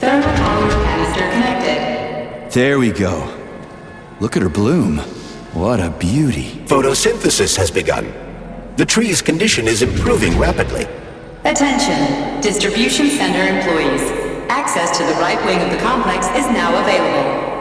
Thermopolymer canister connected. There we go. Look at her bloom. What a beauty. Photosynthesis has begun. The tree's condition is improving rapidly. Attention, distribution center employees. Access to the right wing of the complex is now available.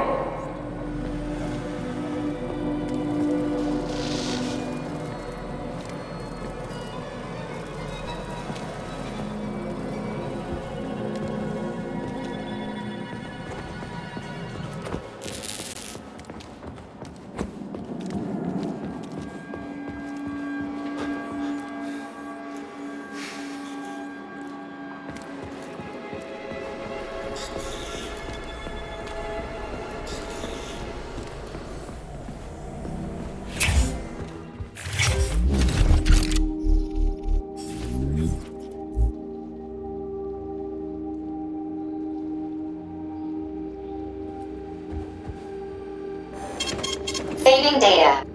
Saving data.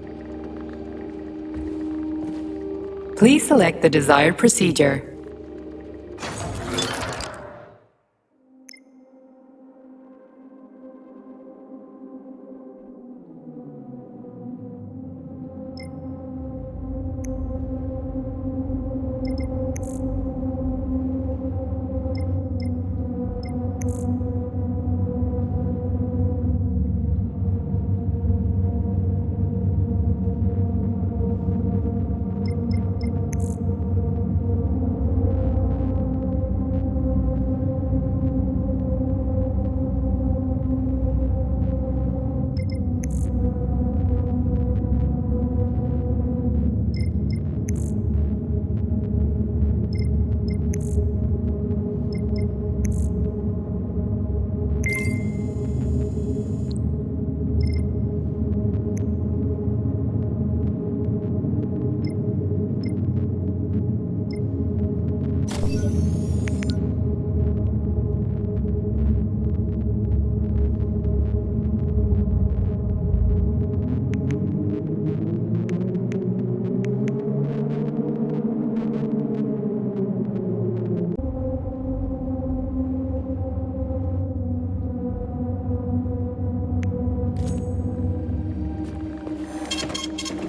Please select the desired procedure.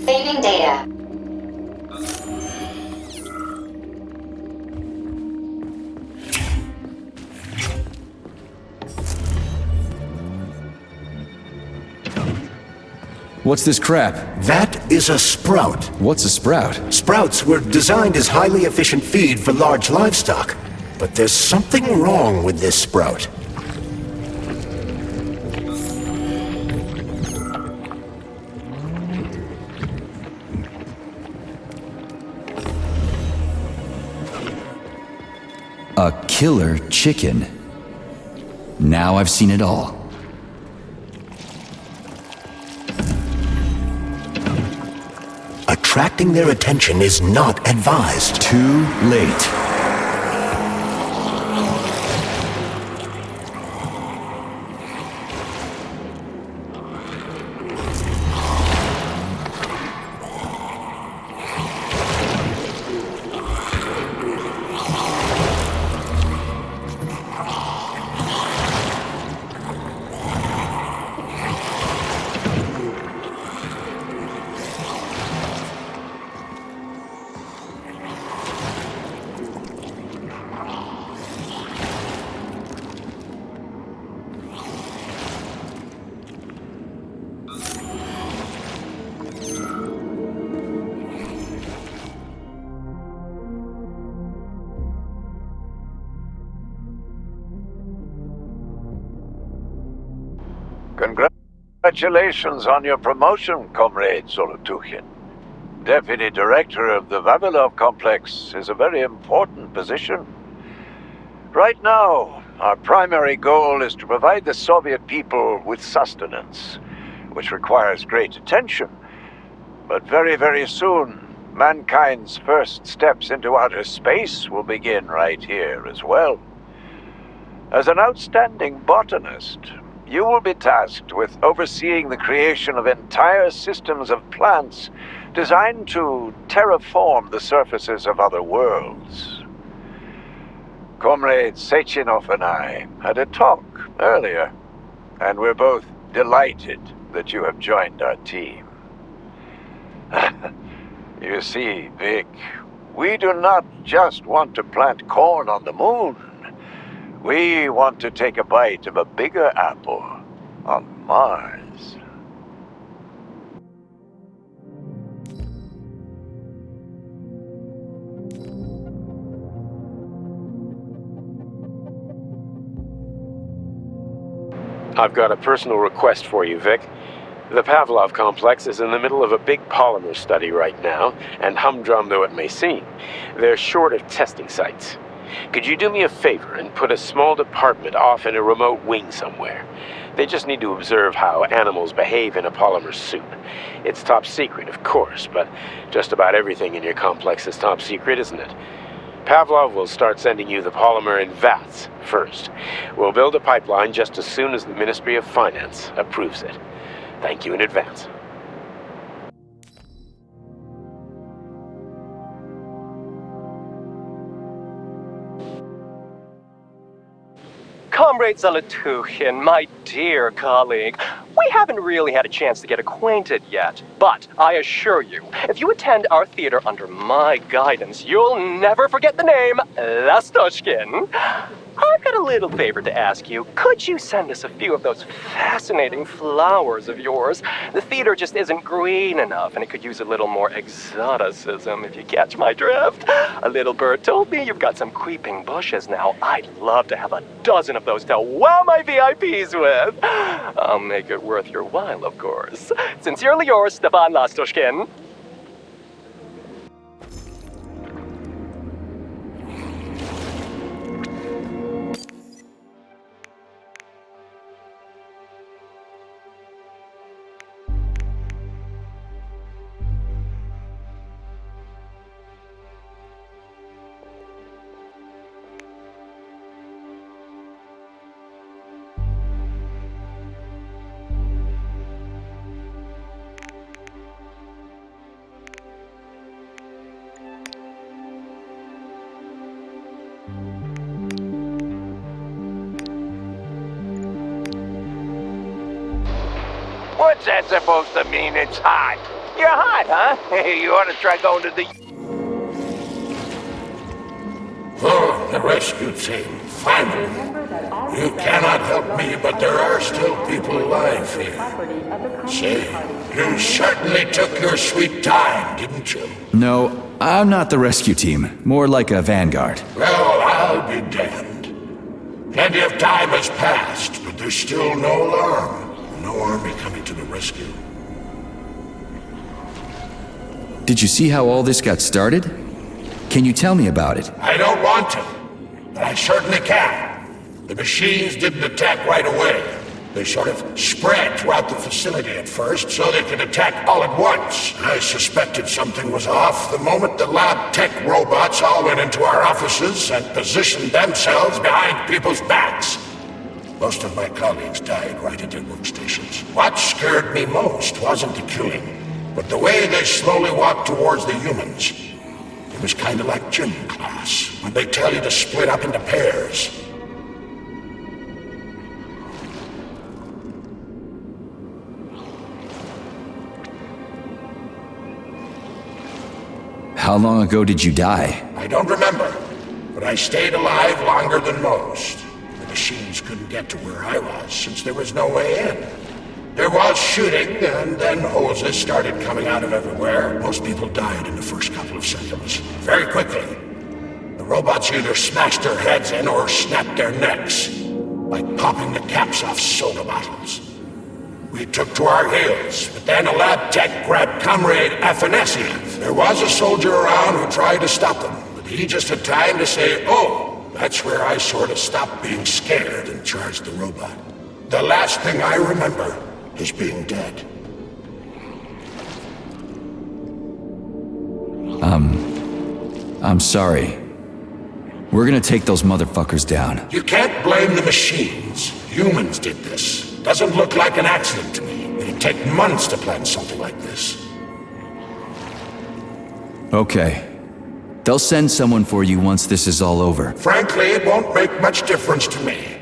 Saving data. What's this crap? That is a sprout. What's a sprout? Sprouts were designed as highly efficient feed for large livestock. But there's something wrong with this sprout. A killer chicken. Now I've seen it all. Attracting their attention is not advised. Too late. Congratulations on your promotion, Comrade Zolotukhin. Deputy Director of the Vavilov Complex is a very important position. Right now, our primary goal is to provide the Soviet people with sustenance, which requires great attention. But very, very soon, mankind's first steps into outer space will begin right here as well. As an outstanding botanist, you will be tasked with overseeing the creation of entire systems of plants designed to terraform the surfaces of other worlds. Comrade Sechenov and I had a talk earlier, and we're both delighted that you have joined our team. You see, Vic, we do not just want to plant corn on the moon. We want to take a bite of a bigger apple on Mars. I've got a personal request for you, Vic. The Pavlov complex is in the middle of a big polymer study right now, and humdrum though it may seem, they're short of testing sites. Could you do me a favor and put a small department off in a remote wing somewhere? They just need to observe how animals behave in a polymer soup. It's top secret, of course, but just about everything in your complex is top secret, isn't it? Pavlov will start sending you the polymer in vats first. We'll build a pipeline just as soon as the Ministry of Finance approves it. Thank you in advance. Comrade Zolotukhin, my dear colleague, we haven't really had a chance to get acquainted yet, but I assure you, if you attend our theater under my guidance, you'll never forget the name Lastoshkin. I've got a little favor to ask you. Could you send us a few of those fascinating flowers of yours? The theater just isn't green enough, and it could use a little more exoticism, if you catch my drift. A little bird told me you've got some creeping bushes now. I'd love to have a dozen of those to wow my VIPs with. I'll make it worth your while, of course. Sincerely yours, Stepan Lastoshkin. What's that supposed to mean? It's hot. You're hot, huh? You ought to try going to the... Oh, the rescue team, finally. You cannot help me, but there are still people alive here. Say, you certainly took your sweet time, didn't you? No, I'm not the rescue team. More like a vanguard. Well, I'll be damned. Plenty of time has passed, but there's still no alarm. No army coming to the rescue. Did you see how all this got started? Can you tell me about it? I don't want to, but I certainly can. The machines didn't attack right away. They sort of spread throughout the facility at first, so they could attack all at once. I suspected something was off the moment the lab tech robots all went into our offices and positioned themselves behind people's backs. Most of my colleagues died right at their workstations. What scared me most wasn't the killing, but the way they slowly walked towards the humans. It was kind of like gym class, when they tell you to split up into pairs. How long ago did you die? I don't remember, but I stayed alive longer than most. The machines couldn't get to where I was, since there was no way in. There was shooting, and then hoses started coming out of everywhere. Most people died in the first couple of seconds. Very quickly. The robots either smashed their heads in or snapped their necks, like popping the caps off soda bottles. We took to our heels, but then a lab tech grabbed Comrade Afanasiev. There was a soldier around who tried to stop them, but he just had time to say, "Oh!" That's where I sort of stopped being scared and charged the robot. The last thing I remember is being dead. I'm sorry. We're gonna take those motherfuckers down. You can't blame the machines. Humans did this. Doesn't look like an accident to me. It'd take months to plan something like this. Okay. They'll send someone for you once this is all over. Frankly, it won't make much difference to me.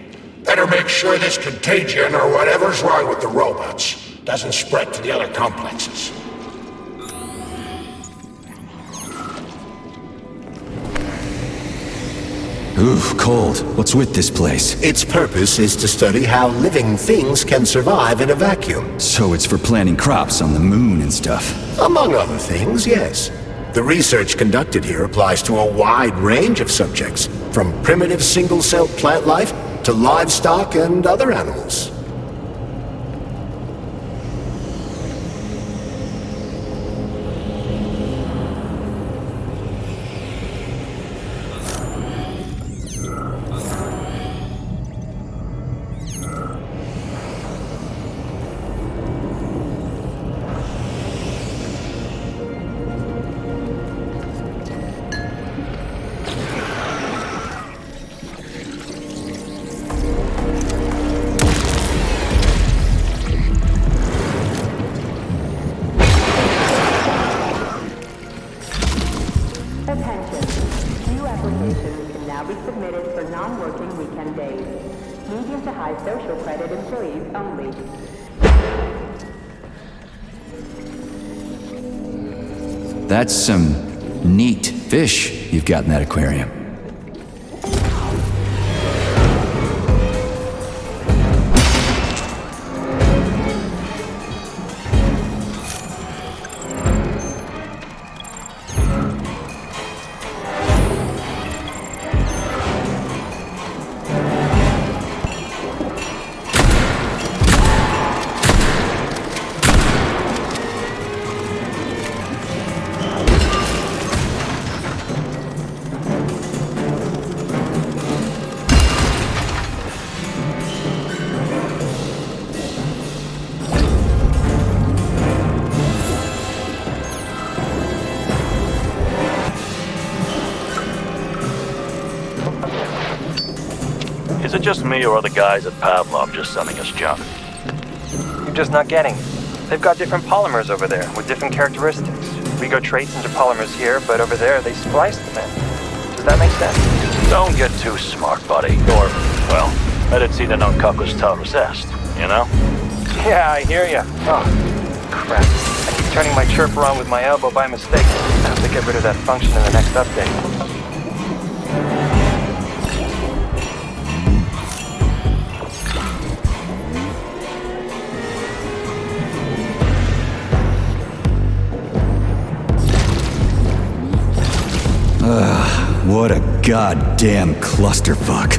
Better make sure this contagion or whatever's wrong with the robots doesn't spread to the other complexes. Ooh, cold. What's with this place? Its purpose is to study how living things can survive in a vacuum. So it's for planting crops on the moon and stuff. Among other things, yes. The research conducted here applies to a wide range of subjects, from primitive single-celled plant life to livestock and other animals. Attention. New applications can now be submitted for non-working weekend days. Medium to high social credit employees only. That's some neat fish you've got in that aquarium. Is it just me, or are the guys at Pavlov just sending us junk? You're just not getting it. They've got different polymers over there with different characteristics. We go trace into polymers here, but over there they splice them in. Does that make sense? Don't get too smart, buddy. Or, well, medicina non cacus taurus est, you know? Yeah, I hear ya. Oh, crap. I keep turning my chirper on with my elbow by mistake. I have to get rid of that function in the next update. What a goddamn clusterfuck.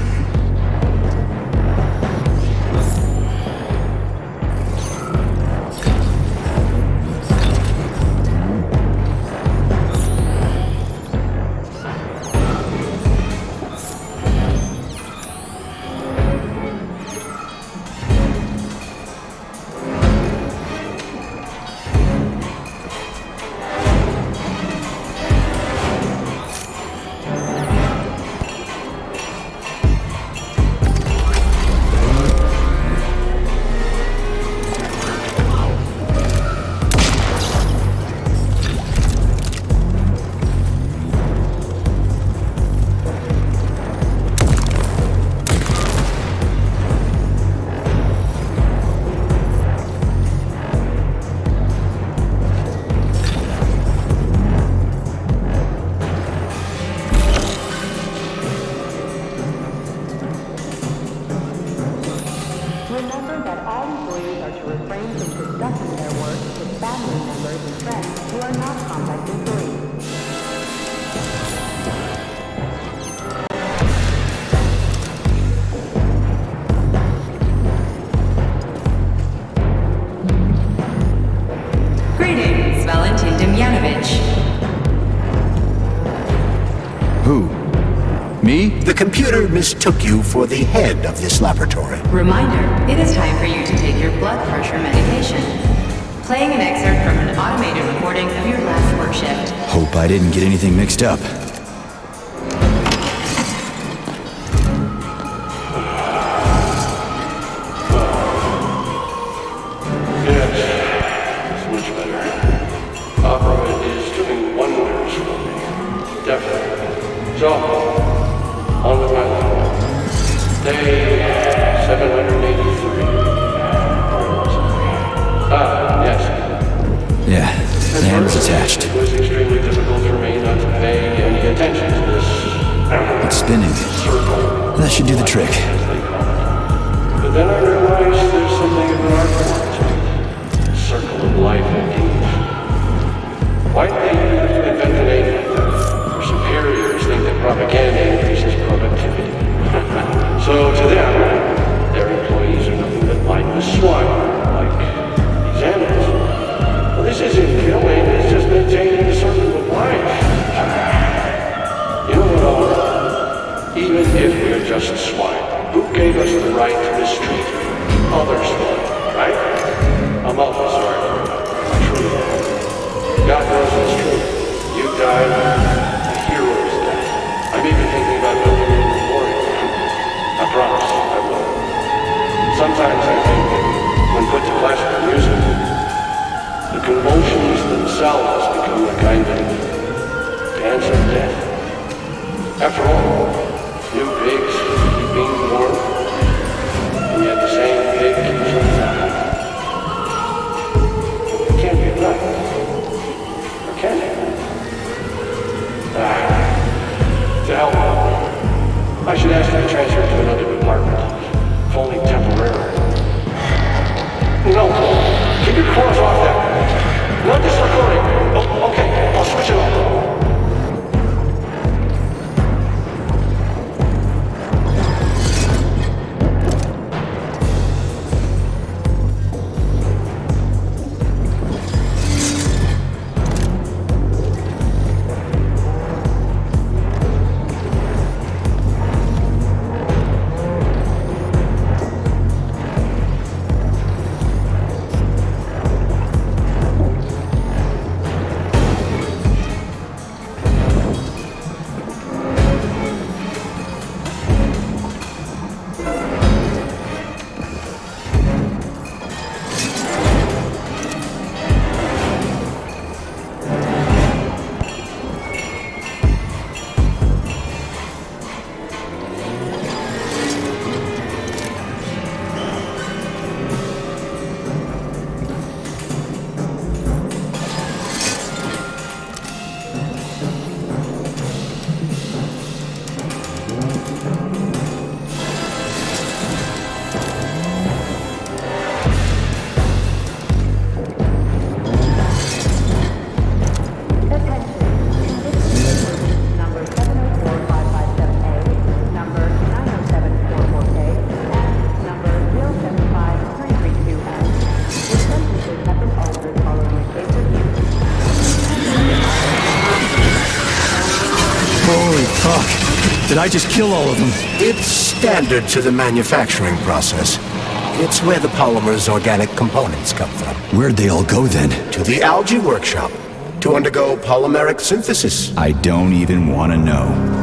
Remember that all employees are to refrain from discussing their work with family members and friends who are not Compact employees. Greetings, Valentin Demyanovich. Who? Me? The computer mistook you for the head of this laboratory. Reminder, it is time for you to take your blood pressure medication. Playing an excerpt from an automated recording of your last work shift. Hope I didn't get anything mixed up. Yes, much better. Opera is doing wonders for me. Definitely. it's spinning. That should do the trick. But then I realized there's something of an art form to it. Circle of life indeed. Why did they invent an name like that? Their superiors think that propaganda increases productivity. So to them, their employees are nothing but mindless swine, like these animals. Well, this isn't killing, it's just maintaining a circle of life. You know what, Oliver? Even if we're just swine, who gave us the right to mistreat other swine, right? I'm awful sorry for that. True. God knows it's true. You died, a hero's death. I'm even thinking about building a memorial. I promise I will. Sometimes I think that when put to classical music, the convulsions themselves become a kind of dance of death. After all, new pigs keep being born, and yet the same pig keeps on dying. It can't be right. Or can it? To hell with it. I should ask you to transfer to another department, if only temporarily. No, keep your claws off that. Not this recording. Oh, okay, I'll switch it off. Did I just kill all of them? It's standard to the manufacturing process. It's where the polymer's organic components come from. Where'd they all go then? To the algae workshop, to undergo polymeric synthesis. I don't even want to know.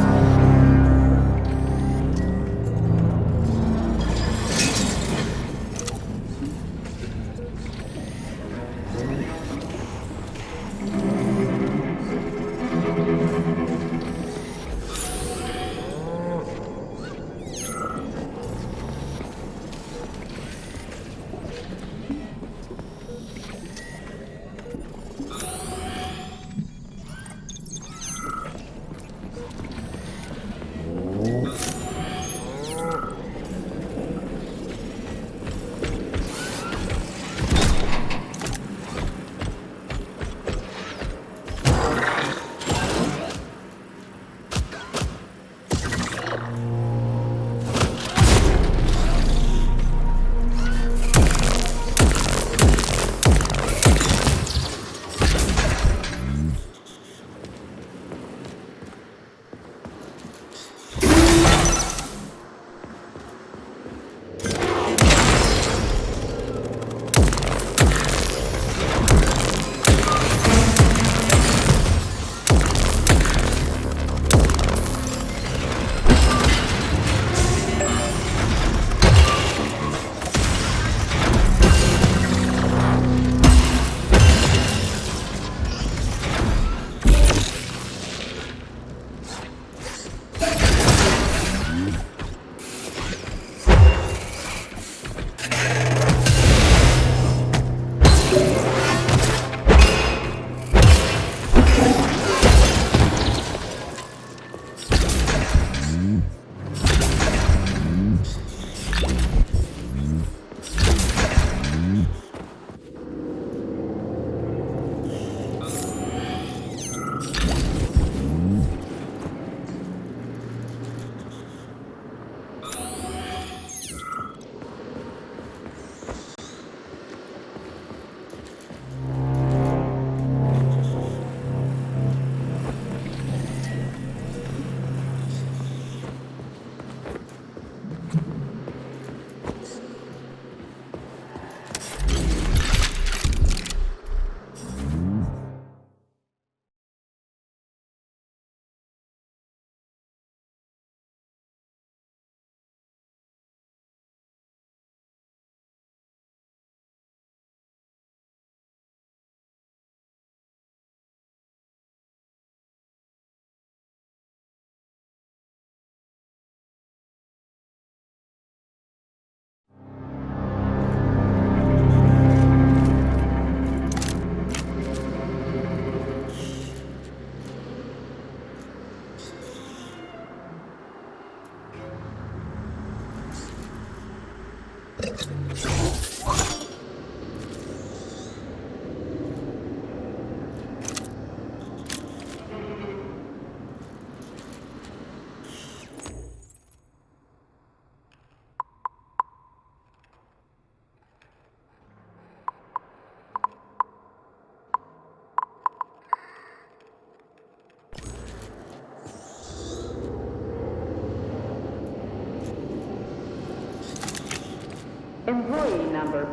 Employee number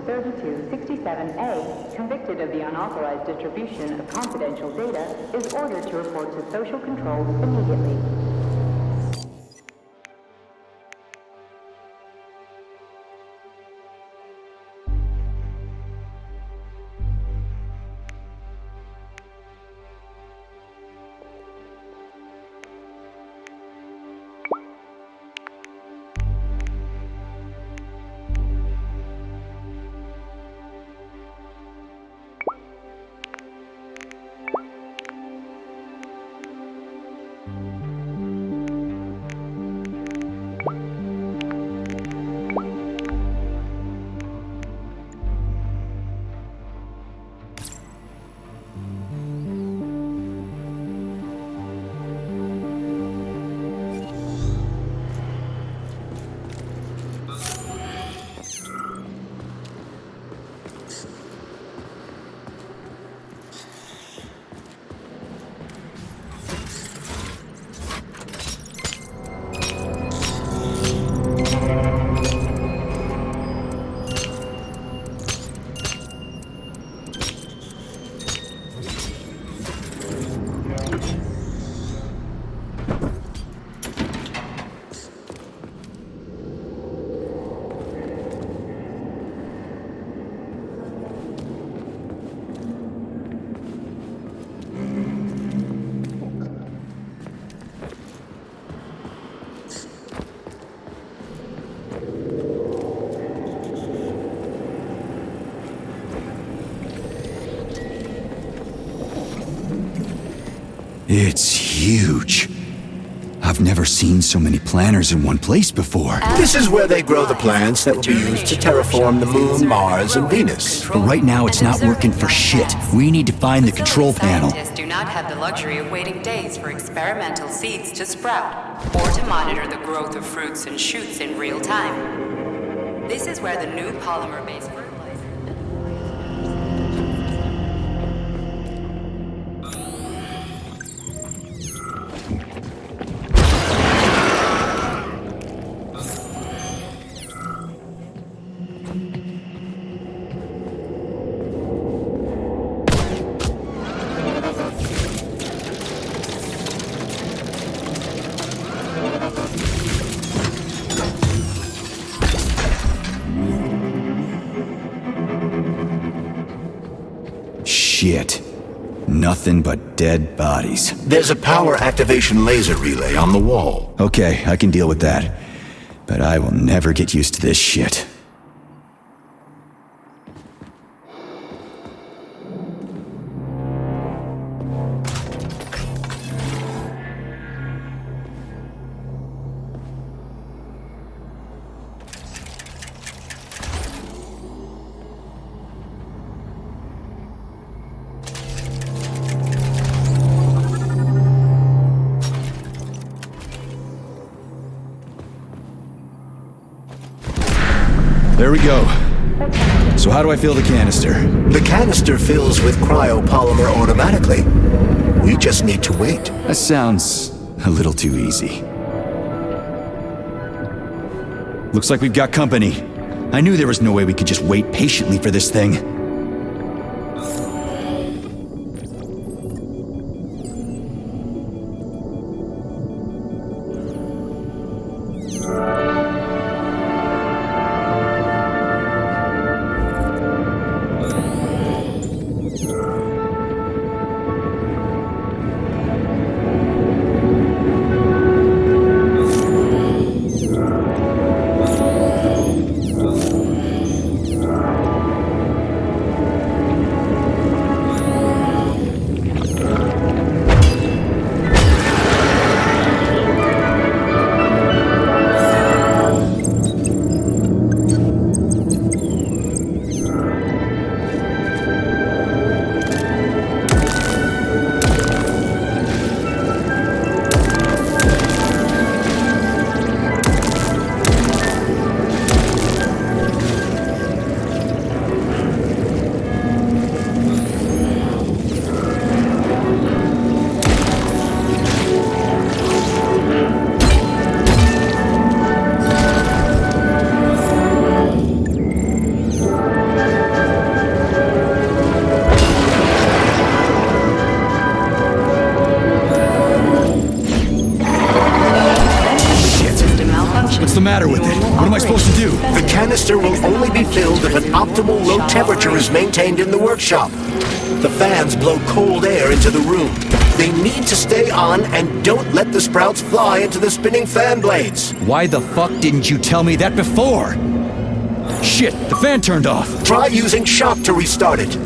403267A, convicted of the unauthorized distribution of confidential data, is ordered to report to social control immediately. It's huge. I've never seen so many planners in one place before. This is where they grow the plants that will be used to terraform the Moon, Mars, and Venus. But right now it's not working for shit. We need to find the control panel. Scientists do not have the luxury of waiting days for experimental seeds to sprout, or to monitor the growth of fruits and shoots in real time. This is where the new polymer-based fertilizer... Shit. Nothing but dead bodies. There's a power activation laser relay on the wall. Okay, I can deal with that. But I will never get used to this shit. There we go. So how do I fill the canister? The canister fills with cryopolymer automatically. We just need to wait. That sounds a little too easy. Looks like we've got company. I knew there was no way we could just wait patiently for this thing. What's the matter with it? What am I supposed to do? The canister will only be filled if an optimal low temperature is maintained in the workshop. The fans blow cold air into the room. They need to stay on and don't let the sprouts fly into the spinning fan blades. Why the fuck didn't you tell me that before? Shit, the fan turned off. Try using shock to restart it.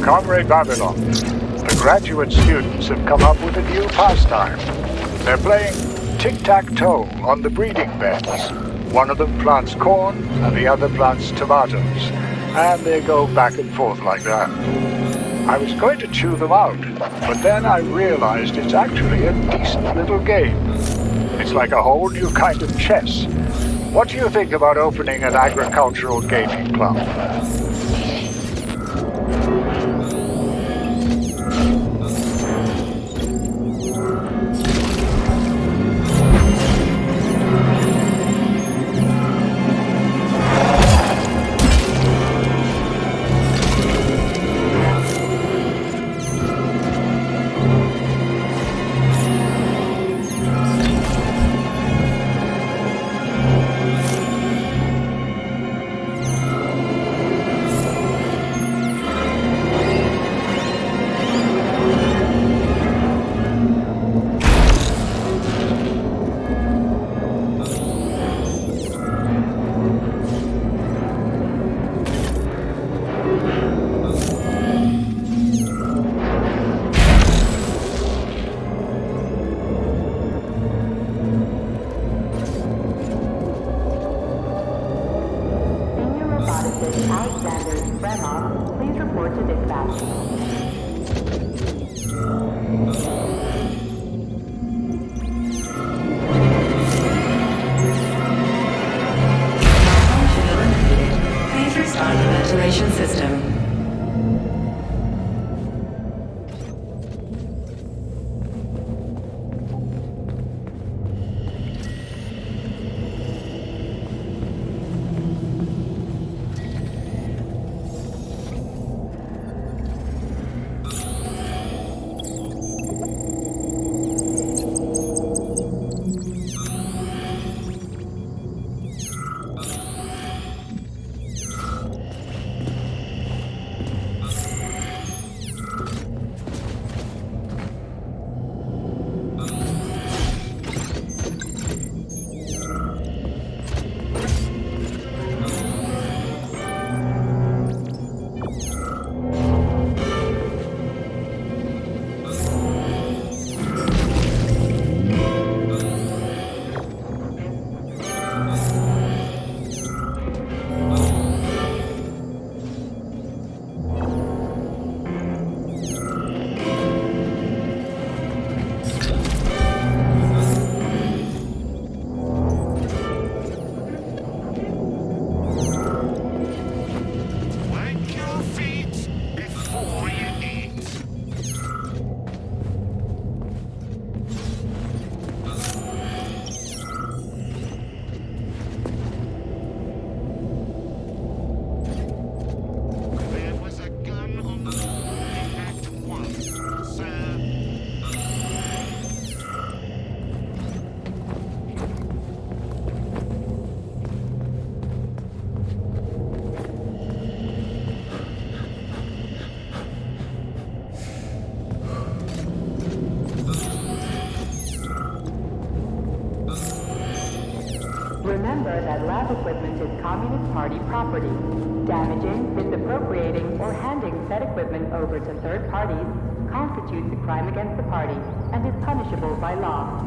Comrade Babylon, the graduate students have come up with a new pastime. They're playing tic-tac-toe on the breeding beds. One of them plants corn and the other plants tomatoes, and they go back and forth like that. I was going to chew them out, but then I realized it's actually a decent little game. It's like a whole new kind of chess. What do you think about opening an agricultural gaming club? Please report to dispatch. Please restart the ventilation system. lab equipment is Communist Party property. Damaging, misappropriating, or handing said equipment over to third parties constitutes a crime against the party and is punishable by law.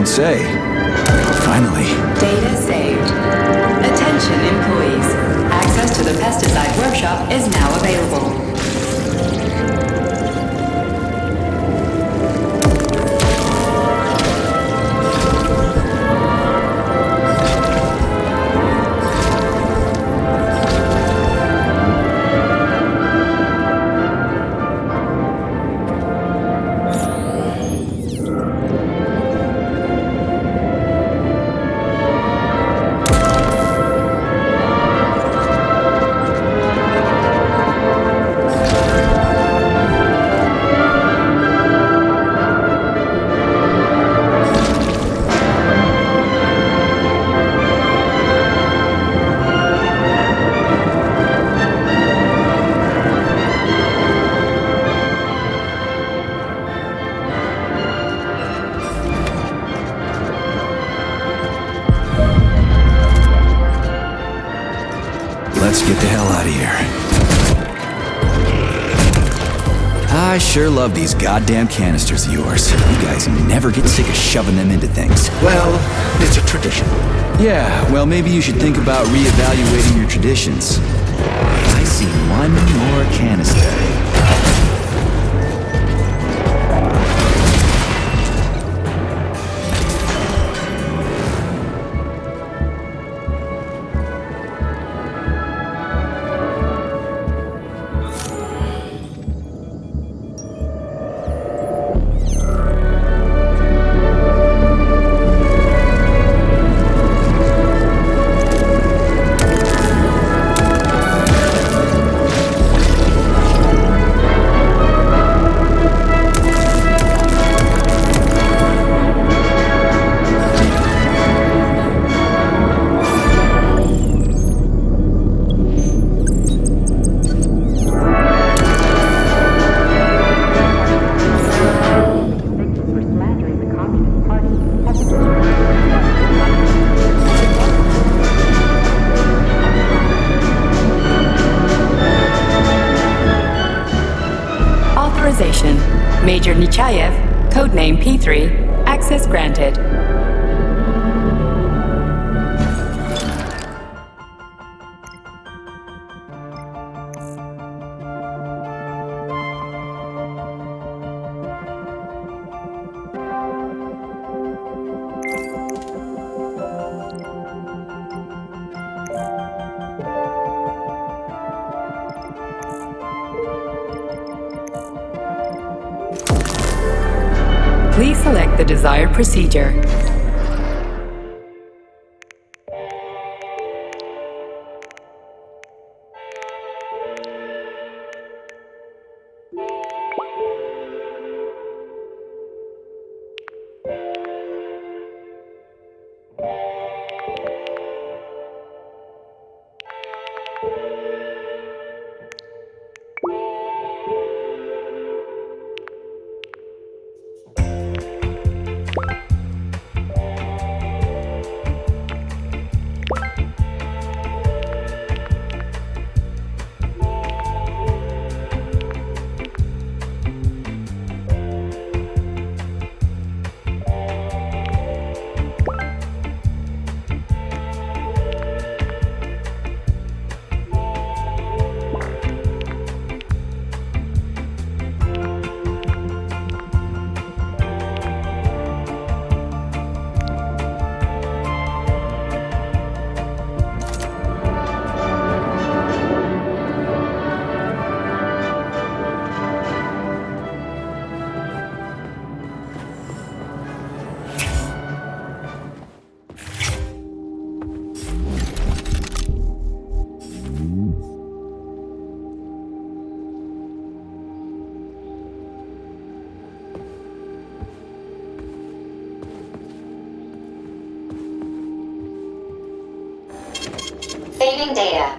Say. Finally. Data saved. Attention employees. Access to the pesticide workshop is now available. Let's get the hell out of here. I sure love these goddamn canisters of yours. You guys never get sick of shoving them into things. Well, it's a tradition. Yeah, well, maybe you should think about reevaluating your traditions. I see one more canister. Major Nechayev, codename P3, access granted. Please select the desired procedure. Saving data.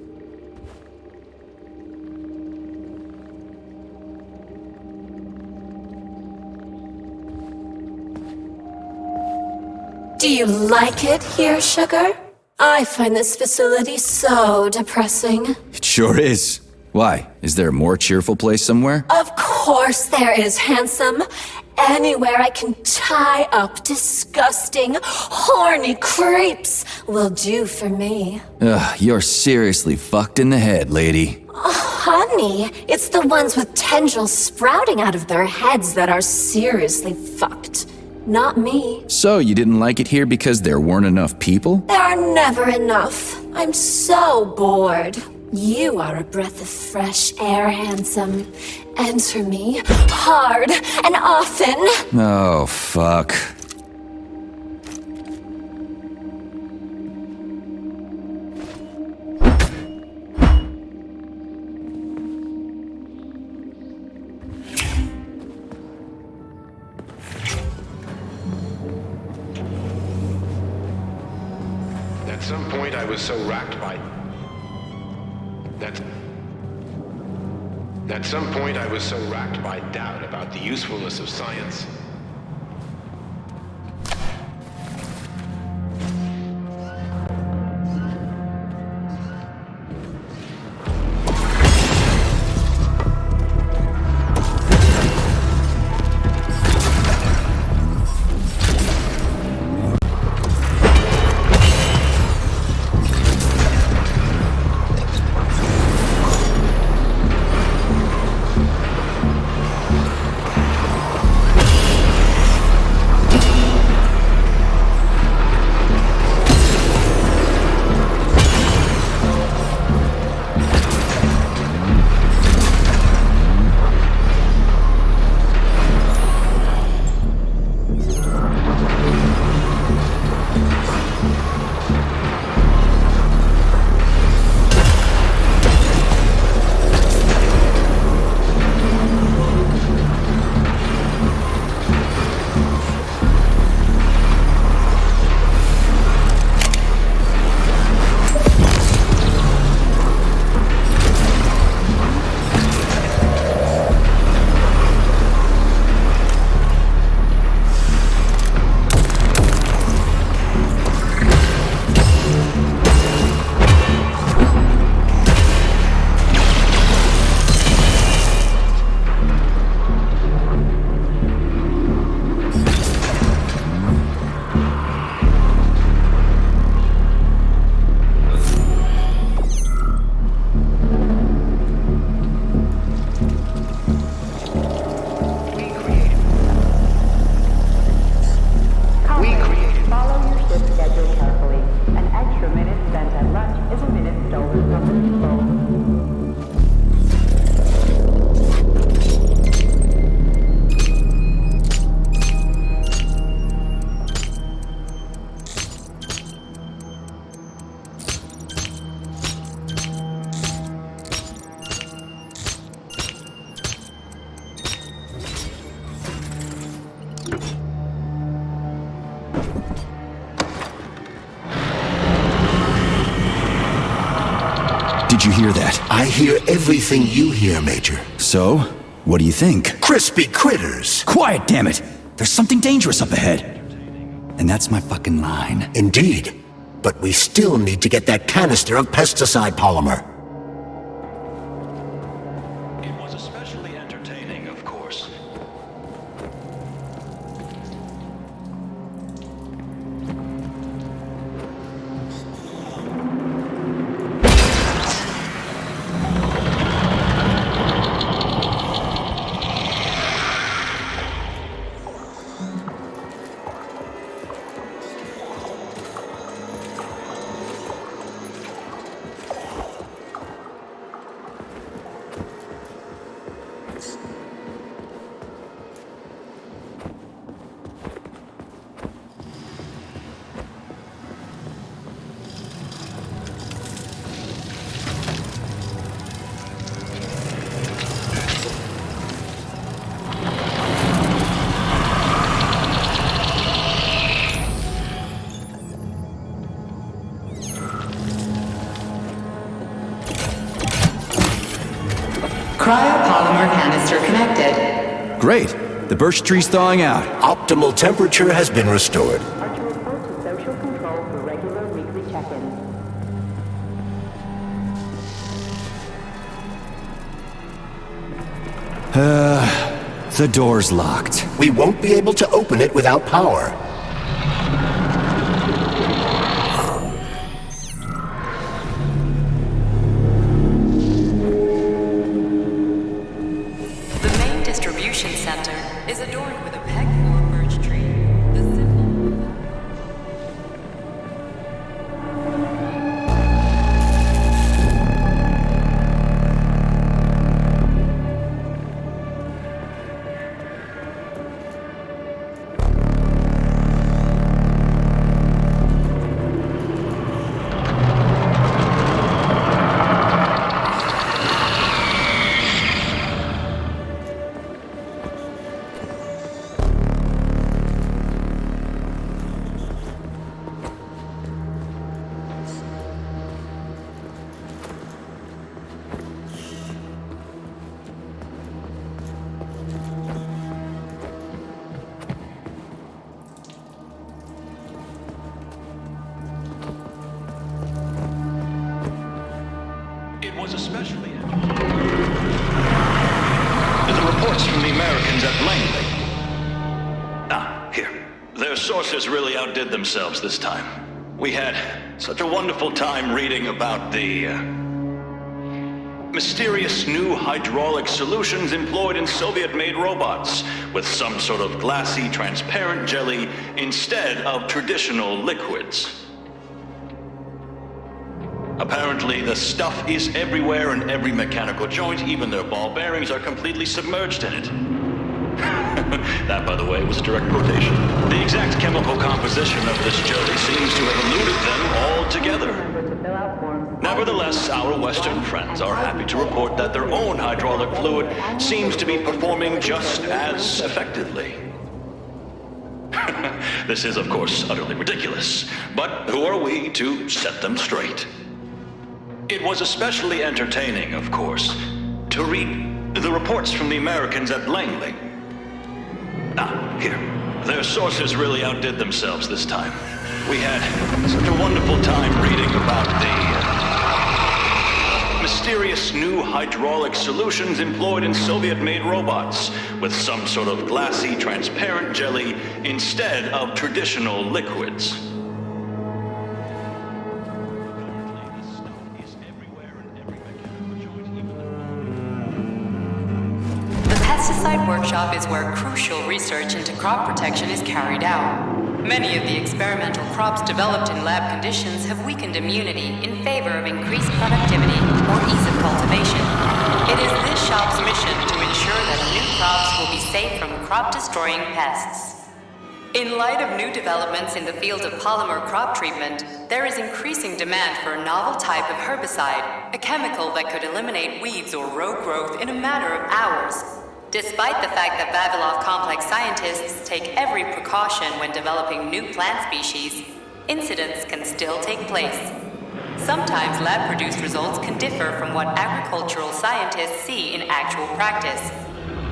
Do you like it here, Sugar? I find this facility so depressing. It sure is. Why? Is there a more cheerful place somewhere? Of course there is, handsome. Anywhere I can tie up disgusting, horny creeps will do for me. Ugh, you're seriously fucked in the head, lady. Oh, honey, it's the ones with tendrils sprouting out of their heads that are seriously fucked. Not me. So you didn't like it here because there weren't enough people? There are never enough. I'm so bored. You are a breath of fresh air, handsome. Enter me hard and often. Oh, fuck. At some point I was so racked by... At some point I was so racked by doubt about the usefulness of science. Did you hear that? I hear everything you hear, Major. So? What do you think? Crispy critters! Quiet, damn it! There's something dangerous up ahead. And that's my fucking line. Indeed. But we still need to get that canister of pesticide polymer. It was especially entertaining, of course. Cryopolymer canister connected. Great. The birch tree's thawing out. Optimal temperature has been restored. Are to report to social control for regular weekly check-ins. The door's locked. We won't be able to open it without power. The main distribution center is adorned with a peg-for birch tree. The symbol... It was especially the reports from the Americans at Langley. Here. Their sources really outdid themselves this time. We had such a wonderful time reading about the mysterious new hydraulic solutions employed in Soviet-made robots with some sort of glassy, transparent jelly instead of traditional liquids. Apparently, the stuff is everywhere in every mechanical joint, even their ball bearings are completely submerged in it. That, by the way, was a direct quotation. The exact chemical composition of this jelly seems to have eluded them altogether. Nevertheless, our Western friends are happy to report that their own hydraulic fluid seems to be performing just as effectively. This is, of course, utterly ridiculous, but who are we to set them straight? It was especially entertaining, of course, to read the reports from the Americans at Langley. Here. Their sources really outdid themselves this time. We had such a wonderful time reading about the mysterious new hydraulic solutions employed in Soviet-made robots with some sort of glassy, transparent jelly instead of traditional liquids. Pesticide workshop is where crucial research into crop protection is carried out. Many of the experimental crops developed in lab conditions have weakened immunity in favor of increased productivity or ease of cultivation. It is this shop's mission to ensure that new crops will be safe from crop-destroying pests. In light of new developments in the field of polymer crop treatment, there is increasing demand for a novel type of herbicide, a chemical that could eliminate weeds or row growth in a matter of hours. Despite the fact that Vavilov Complex scientists take every precaution when developing new plant species, incidents can still take place. Sometimes lab-produced results can differ from what agricultural scientists see in actual practice.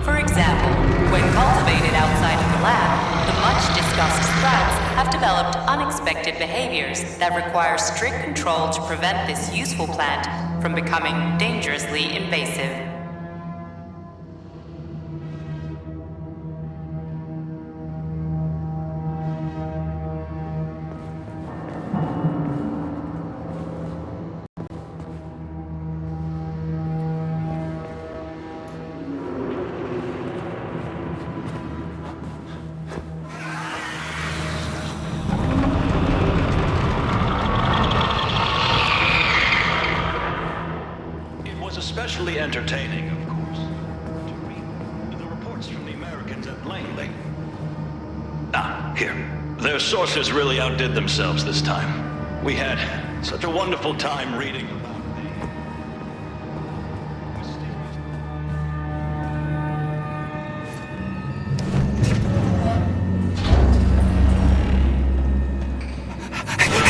For example, when cultivated outside of the lab, the much-discussed sprouts have developed unexpected behaviors that require strict control to prevent this useful plant from becoming dangerously invasive. Especially entertaining, of course, to read the reports from the Americans at Langley. Here. Their sources really outdid themselves this time. We had such a wonderful time reading about